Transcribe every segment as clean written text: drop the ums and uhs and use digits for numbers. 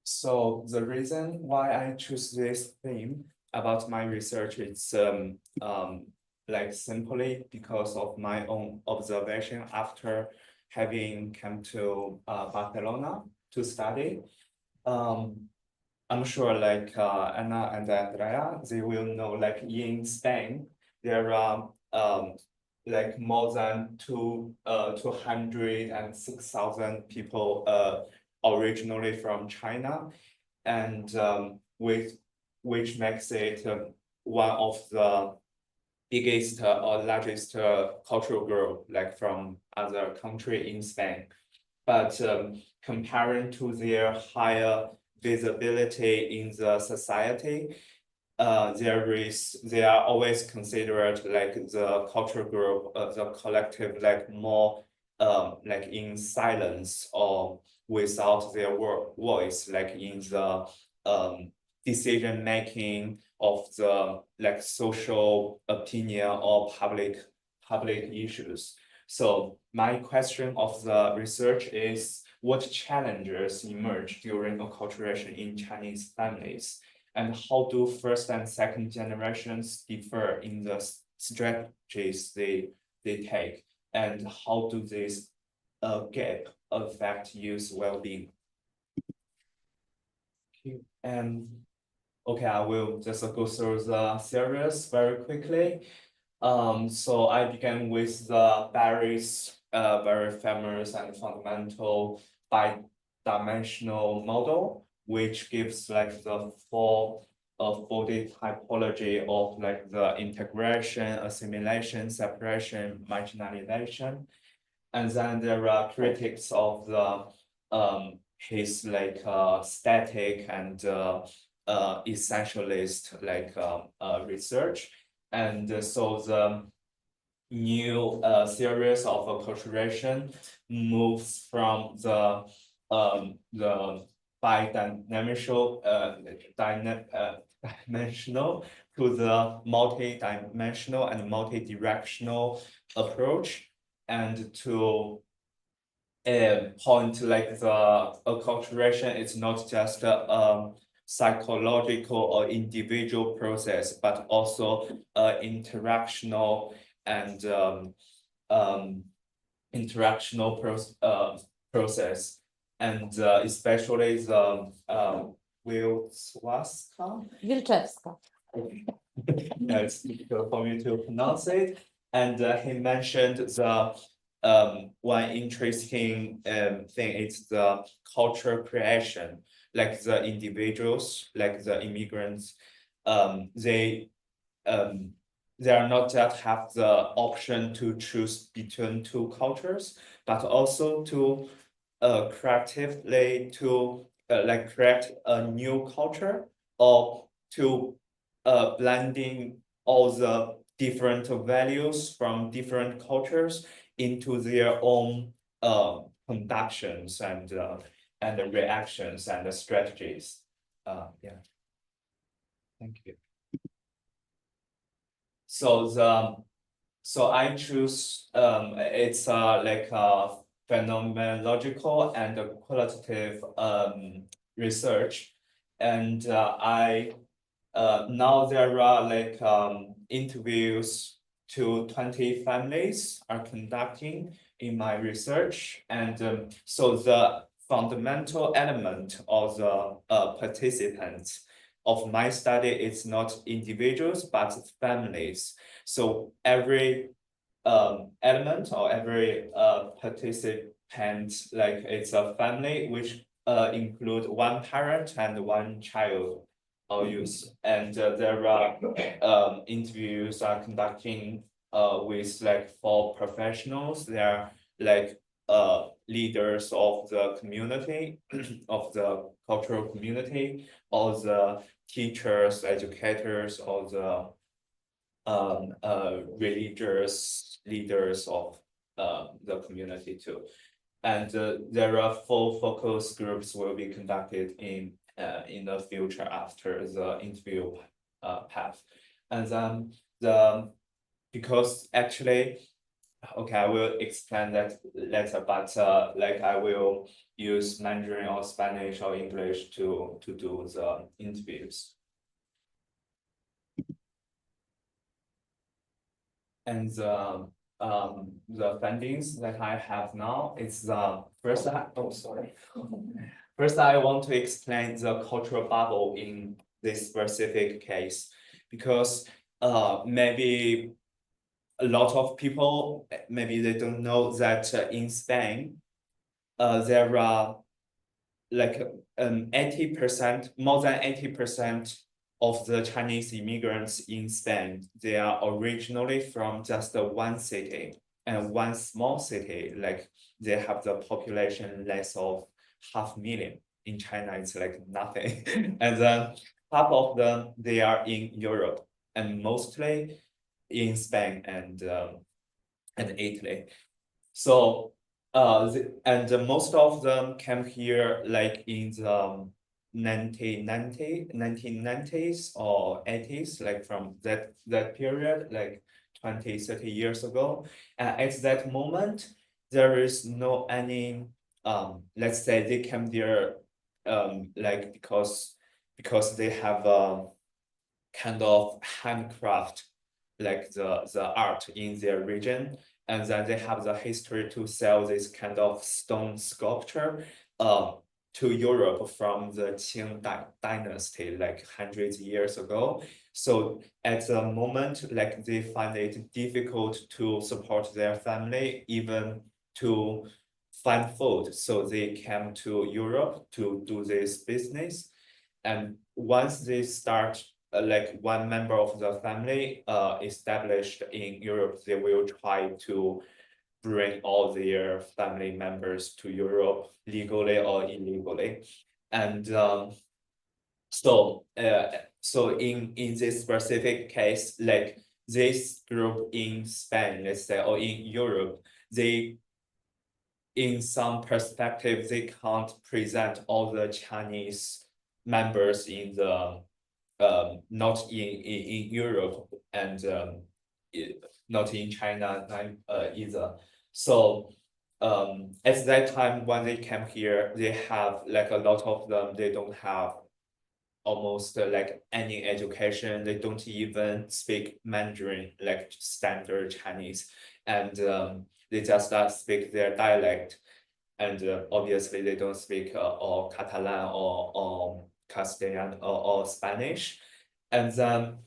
So the reason why I choose this theme about my research is like simply because of my own observation after having come to Barcelona to study. I'm sure like Anna and Andrea, they will know like in Spain, there are like more than 206,000 people originally from China, and which makes it one of the biggest or largest cultural group like from other country in Spain. But comparing to their higher visibility in the society, they are always considered like the cultural group, the collective, like more like in silence or without their voice, like in the decision making of the like social opinion or public issues. So my question of the research is, what challenges emerge during acculturation in Chinese families? And how do first and second generations differ in the strategies they take? And how do this gap affect youth well-being? And okay, I will just go through the series very quickly. So I began with the Barry's very famous and fundamental bi-dimensional model, which gives like the four-folded typology of like the integration, assimilation, separation, marginalization. And then there are critics of the his like static and essentialist like research. And so the new series of acculturation moves from the bi-dimensional dimensional to the multi-dimensional and multi-directional approach, and to point like the acculturation is not just a psychological or individual process, but also interactional and interactional process, and especially the Wilczewska. Wilczewska. It's difficult for me to pronounce it. And he mentioned the one interesting thing is the culture creation, like the individuals, like the immigrants, they are not just have the option to choose between two cultures, but also to creatively to like create a new culture, or to blending all the different values from different cultures into their own conductions and reactions and strategies. Yeah. Thank you. So I choose it's like a phenomenological and a qualitative research, and I now there are like interviews to 20 families are conducting in my research, and so the fundamental element of the participants of my study is not individuals but families. So every element or every participant, like it's a family which include one parent and one child or youth. And there are interviews are conducting with like 4 professionals. They are like leaders of the community, of the cultural community, or the teachers, educators, or the religious leaders of the community too. And there are 4 focus groups will be conducted in the future after the interview path. And then because actually, okay, I will explain that later, but like I will use Mandarin or Spanish or English to do the interviews. And the findings that I have now is first first I want to explain the cultural bubble in this specific case, because maybe a lot of people, maybe they don't know that in Spain there are like 80%, more than 80% of the Chinese immigrants in Spain, they are originally from just one city and one small city. Like they have the population less of 500,000. In China, it's like nothing. And then half of them, they are in Europe and mostly in Spain and Italy. So most of them came here like in the 1990s or 80s, like from that period, like 20, 30 years ago. At that moment, there is no any, let's say they came there like because they have a kind of handcraft, like the art in their region, and then they have the history to sell this kind of stone sculpture to Europe from the Qing dynasty, like hundreds of years ago. So at the moment, like they find it difficult to support their family, even to find food. So they came to Europe to do this business. And once they start, like one member of the family established in Europe, they will try to bring all their family members to Europe legally or illegally. And so in this specific case, like this group in Spain, let's say, or in Europe, they, in some perspective, they can't present all the Chinese members in the not in Europe and not in China either. So at that time when they came here, they have like a lot of them, they don't have almost like any education. They don't even speak Mandarin, like standard Chinese, and they just speak their dialect. And obviously they don't speak or Catalan or Castellan or Spanish. And then,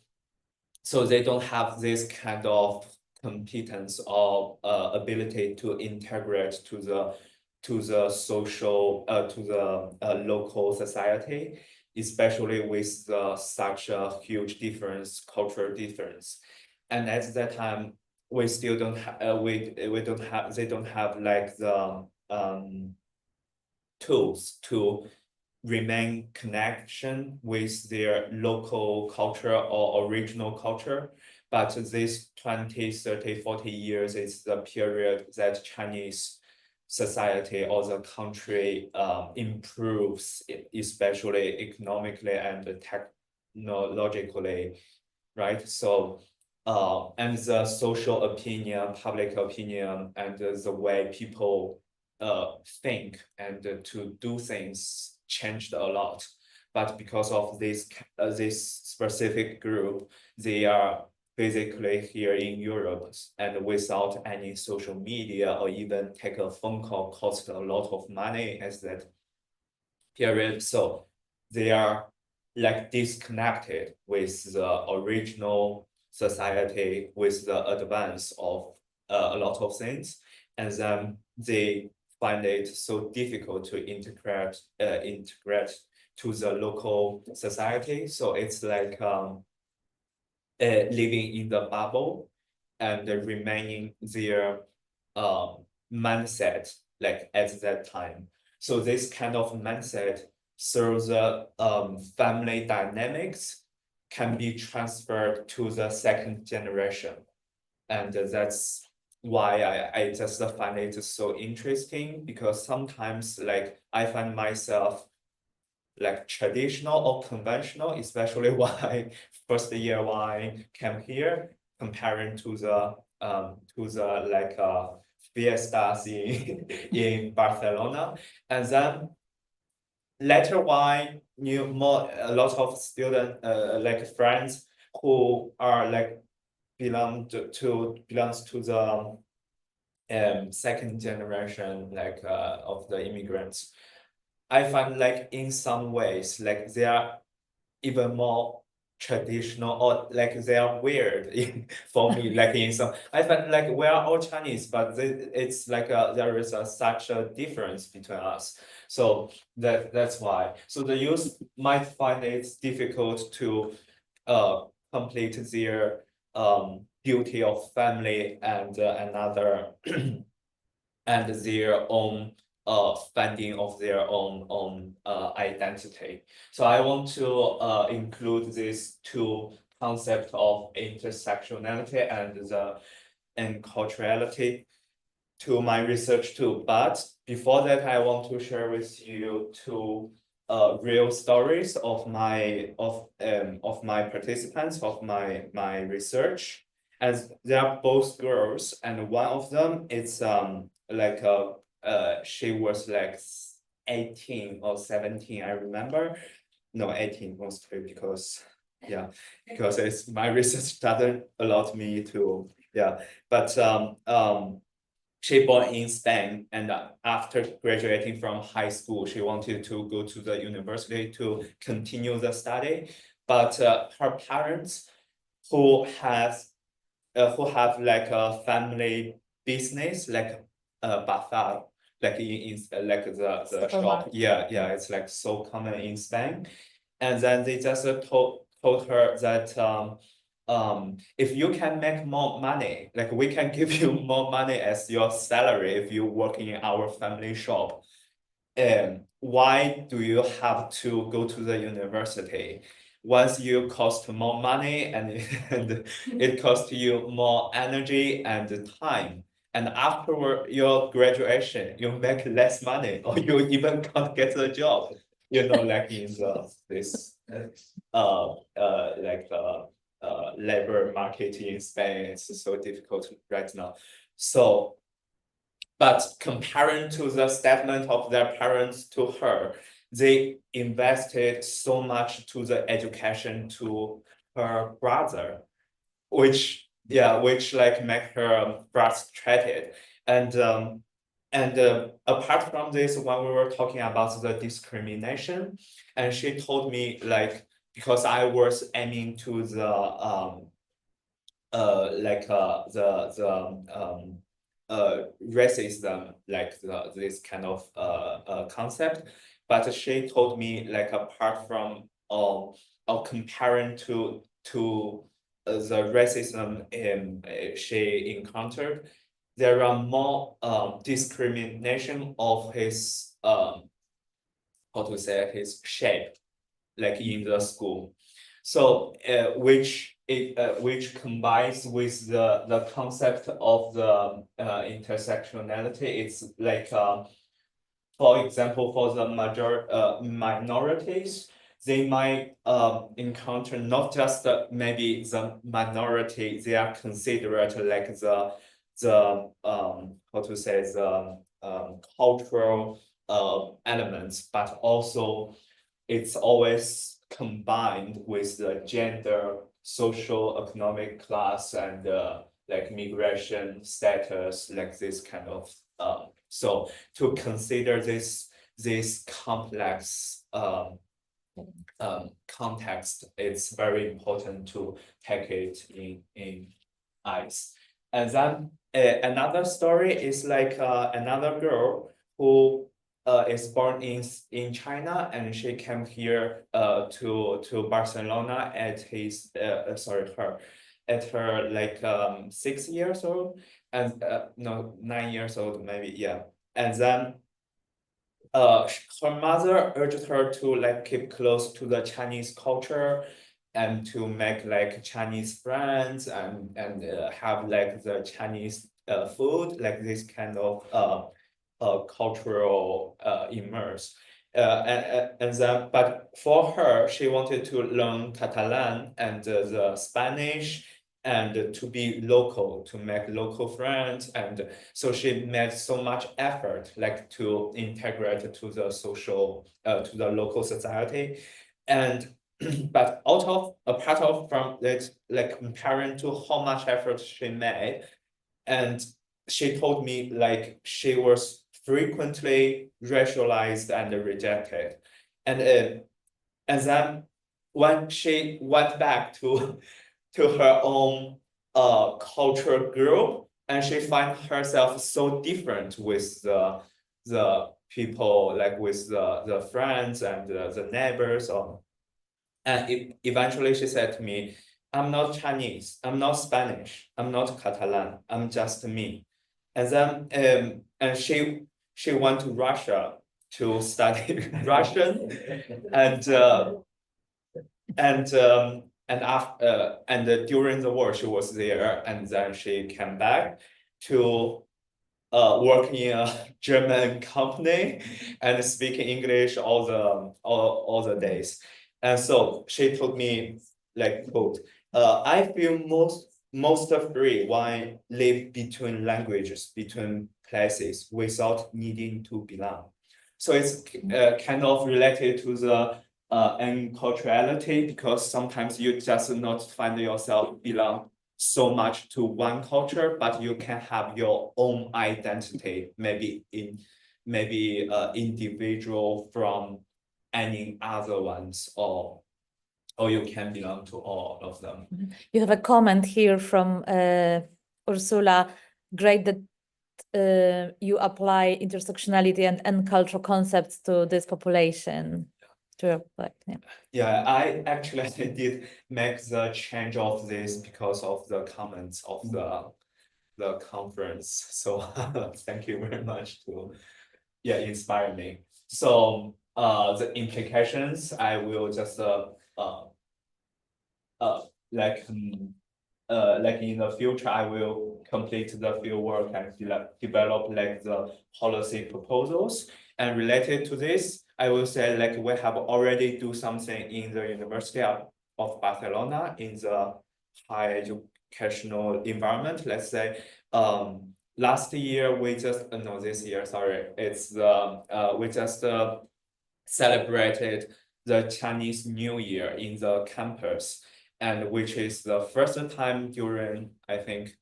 so they don't have this kind of competence or ability to integrate to the social, to the local society, especially with such a huge difference, cultural difference. And at that time, we still don't have, we don't have, they don't have like the tools to remain connection with their local culture or original culture. But this 20, 30, 40 years is the period that Chinese society or the country improves, especially economically and technologically, right? So and the social opinion, public opinion, and the way people think and to do things changed a lot. But because of this specific group, they are basically here in Europe and without any social media or even take a phone call cost a lot of money as that period. So they are like disconnected with the original society, with the advance of a lot of things. And then they find it so difficult to integrate to the local society. So it's like living in the bubble and remaining their mindset like at that time. So this kind of mindset through the family dynamics can be transferred to the second generation. And that's why I just find it so interesting, because sometimes like I find myself like traditional or conventional, especially why first year when I came here, comparing to the like fiestas in Barcelona. And then later on, a lot of student like friends who are like belongs to the second generation like of the immigrants. I find like in some ways like they are even more traditional, or like they are weird for me. Like in some, I find like we are all Chinese, but it's like there is such a difference between us. So that's why. So the youth might find it difficult to complete their duty of family and another and their own funding of their own identity. So I want to include these two concepts of intersectionality and culturality to my research too. But before that, I want to share with you two real stories of my participants of my research. As they are both girls, and one of them is like she was like 18 or 17, I remember. No, 18 mostly because yeah, because it's my research doesn't allow me to but she born in Spain, and after graduating from high school, she wanted to go to the university to continue the study. But her parents, who have like a family business, like bazar, like in like the shop. Yeah, it's like so common in Spain. And then they just told her that if you can make more money, like we can give you more money as your salary if you work in our family shop. Why do you have to go to the university? Once you cost more money and it costs you more energy and time. And afterward your graduation, you make less money or you even can't get a job. Like in this labor market in Spain, it's so difficult right now. So but comparing to the statement of their parents to her, they invested so much to the education to her brother, which like make her frustrated. And apart from this, when we were talking about the discrimination, and she told me like, because I was aiming to the racism, like this kind of concept. But she told me like apart from comparing to the racism she encountered, there are more discrimination of his how to say, his shape, like in the school. So which combines with the concept of the intersectionality. It's like for example, for the minorities, they might encounter not just maybe the minority they are considered like the how to say, the cultural elements, but also it's always combined with the gender, social, economic class, and like migration status, like this kind of so to consider this complex context, it's very important to take it in eyes. And then another story is like another girl who is born in China, and she came here to Barcelona at her like 6 years old, and no, 9 years old maybe, yeah. And then her mother urged her to like keep close to the Chinese culture and to make like Chinese friends and have like the Chinese food, like this kind of cultural immerse. And then, but for her, she wanted to learn Catalan and the Spanish and to be local, to make local friends. And so she made so much effort like to integrate to the social, to the local society. And but apart of from it, like comparing to how much effort she made, and she told me like she was frequently racialized and rejected. And then when she went back to her own culture group, and she find herself so different with the people, like with the friends and the neighbors. And eventually she said to me, I'm not Chinese, I'm not Spanish, I'm not Catalan, I'm just me. And then and she went to Russia to study Russian, and during the war she was there, and then she came back to work in a German company and speaking English all the days. And so she told me, like, quote, I feel most free when I live between languages, between places, without needing to belong. So it's kind of related to the enculturality, because sometimes you just not find yourself belong so much to one culture, but you can have your own identity, maybe individual from any other ones, or you can belong to all of them. You have a comment here from Ursula. Great that you apply intersectionality and cultural concepts to this population. To reflect, yeah. Yeah, I actually did make the change of this because of the comments of the conference. So thank you very much to inspire me. So the implications, I will just like in the future, I will complete the field work and develop like the policy proposals. And related to this, I will say like we have already do something in the University of Barcelona in the higher educational environment. Let's say last year we just no, this year, sorry, it's we just celebrated the Chinese New Year in the campus, and which is the first time during, I think,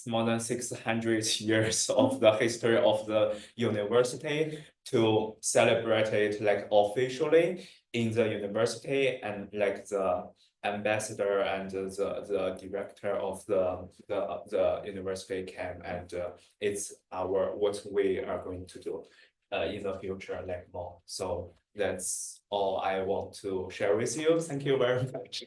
more than 600 years of the history of the university to celebrate it like officially in the university, and like the ambassador and the director of the university came, and it's what we are going to do in the future, like more. So that's all I want to share with you. Thank you very much.